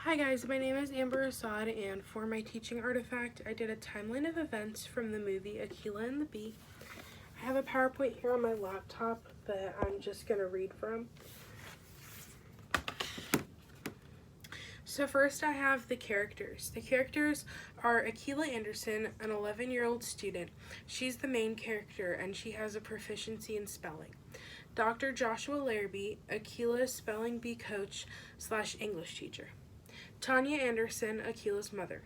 Hi guys, my name is Amber Asaad, and for my teaching artifact, I did a timeline of events from the movie Akeelah and the Bee. I have a PowerPoint here on my laptop that I'm just going to read from. So first I have the characters. The characters are Akeelah Anderson, an 11-year-old student. She's the main character and she has a proficiency in spelling. Dr. Joshua Larrabee, Akeelah's spelling bee coach / English teacher. Tanya Anderson, Akeelah's mother.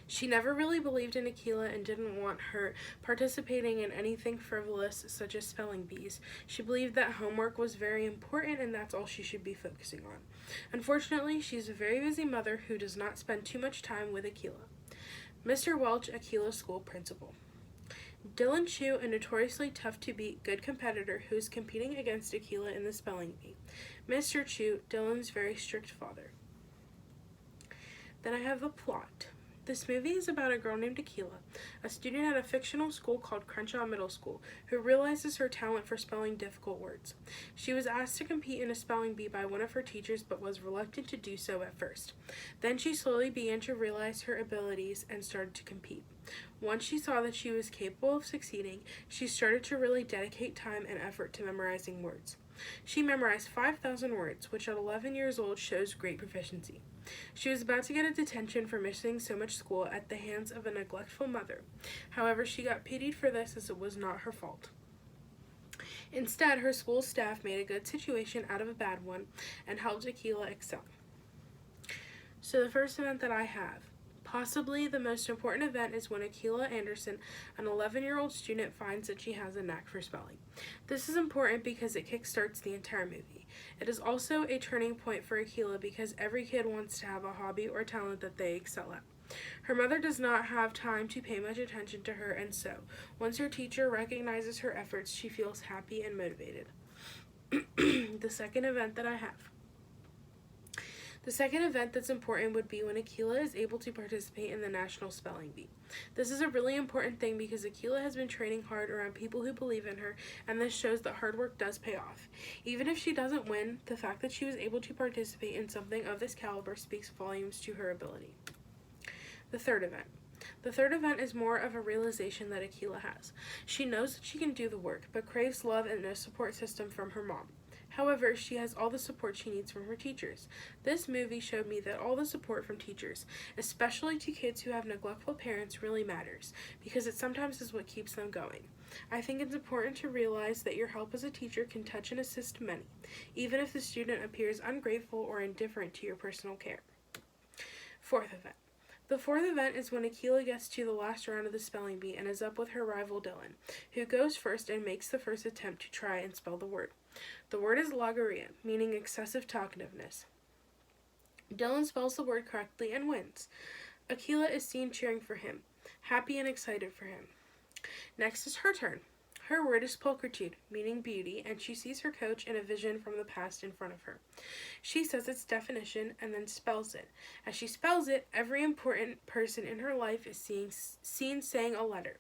She never really believed in Akeelah and didn't want her participating in anything frivolous such as spelling bees. She believed that homework was very important and that's all she should be focusing on. Unfortunately, she's a very busy mother who does not spend too much time with Akeelah. Mr. Welch, Akeelah's school principal. Dylan Chu, a notoriously tough-to-beat good competitor who is competing against Akeelah in the spelling bee. Mr. Chu, Dylan's very strict father. Then I have the plot. This movie is about a girl named Akeelah, a student at a fictional school called Crenshaw Middle School, who realizes her talent for spelling difficult words. She was asked to compete in a spelling bee by one of her teachers, but was reluctant to do so at first. Then she slowly began to realize her abilities and started to compete. Once she saw that she was capable of succeeding, she started to really dedicate time and effort to memorizing words. She memorized 5,000 words, which at 11 years old shows great proficiency. She was about to get a detention for missing so much school at the hands of a neglectful mother. However, she got pitied for this as it was not her fault. Instead, her school staff made a good situation out of a bad one and helped Akeelah excel. So the first event that I have, possibly the most important event, is when Akeelah Anderson, an 11-year-old student, finds that she has a knack for spelling. This is important because it kickstarts the entire movie. It is also a turning point for Akeelah because every kid wants to have a hobby or talent that they excel at. Her mother does not have time to pay much attention to her, and so, once her teacher recognizes her efforts, she feels happy and motivated. The second event that I have. The second event that's important would be when Akeelah is able to participate in the National Spelling Bee. This is a really important thing because Akeelah has been training hard around people who believe in her, and this shows that hard work does pay off. Even if she doesn't win, the fact that she was able to participate in something of this caliber speaks volumes to her ability. The third event. The third event is more of a realization that Akeelah has. She knows that she can do the work, but craves love and a support system from her mom. However, she has all the support she needs from her teachers. This movie showed me that all the support from teachers, especially to kids who have neglectful parents, really matters, because it sometimes is what keeps them going. I think it's important to realize that your help as a teacher can touch and assist many, even if the student appears ungrateful or indifferent to your personal care. Fourth event. The fourth event is when Akeelah gets to the last round of the spelling bee and is up with her rival Dylan, who goes first and makes the first attempt to try and spell the word. The word is logorrhea, meaning excessive talkativeness. Dylan spells the word correctly and wins. Akeelah is seen cheering for him, happy and excited for him. Next is her turn. Her word is pulchritude, meaning beauty, and she sees her coach in a vision from the past in front of her. She says its definition and then spells it. As she spells it, every important person in her life is seen saying a letter.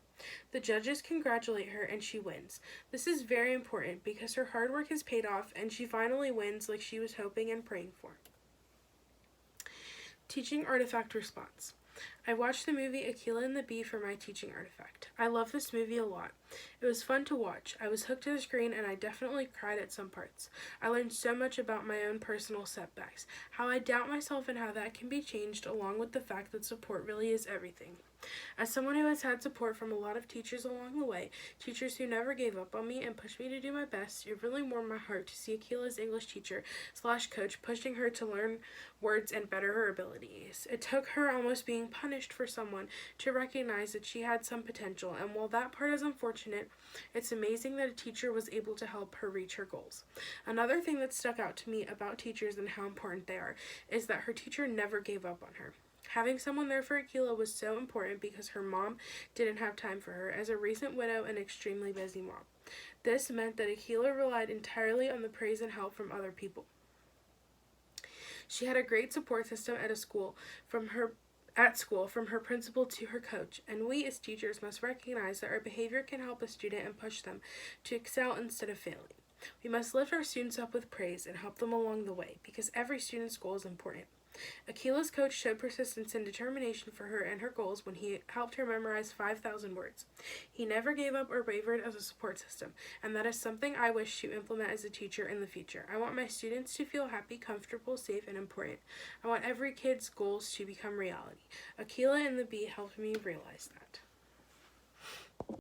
The judges congratulate her and she wins. This is very important because her hard work has paid off and she finally wins like she was hoping and praying for. Teaching artifact response. I watched the movie Akeelah and the Bee for my teaching artifact. I love this movie a lot. It was fun to watch. I was hooked to the screen and I definitely cried at some parts. I learned so much about my own personal setbacks, how I doubt myself and how that can be changed, along with the fact that support really is everything. As someone who has had support from a lot of teachers along the way, teachers who never gave up on me and pushed me to do my best, it really warmed my heart to see Akeelah's English teacher / coach pushing her to learn words and better her abilities. It took her almost being punished for someone to recognize that she had some potential, and while that part is unfortunate, it's amazing that a teacher was able to help her reach her goals. Another thing that stuck out to me about teachers and how important they are is that her teacher never gave up on her. Having someone there for Akeelah was so important because her mom didn't have time for her as a recent widow and extremely busy mom. This meant that Akeelah relied entirely on the praise and help from other people. She had a great support system at school from her principal to her coach, and we as teachers must recognize that our behavior can help a student and push them to excel instead of failing. We must lift our students up with praise and help them along the way because every student's goal is important. Akeelah's coach showed persistence and determination for her and her goals when he helped her memorize 5,000 words. He never gave up or wavered as a support system, and that is something I wish to implement as a teacher in the future. I want my students to feel happy, comfortable, safe, and important. I want every kid's goals to become reality. Akeelah and the Bee helped me realize that.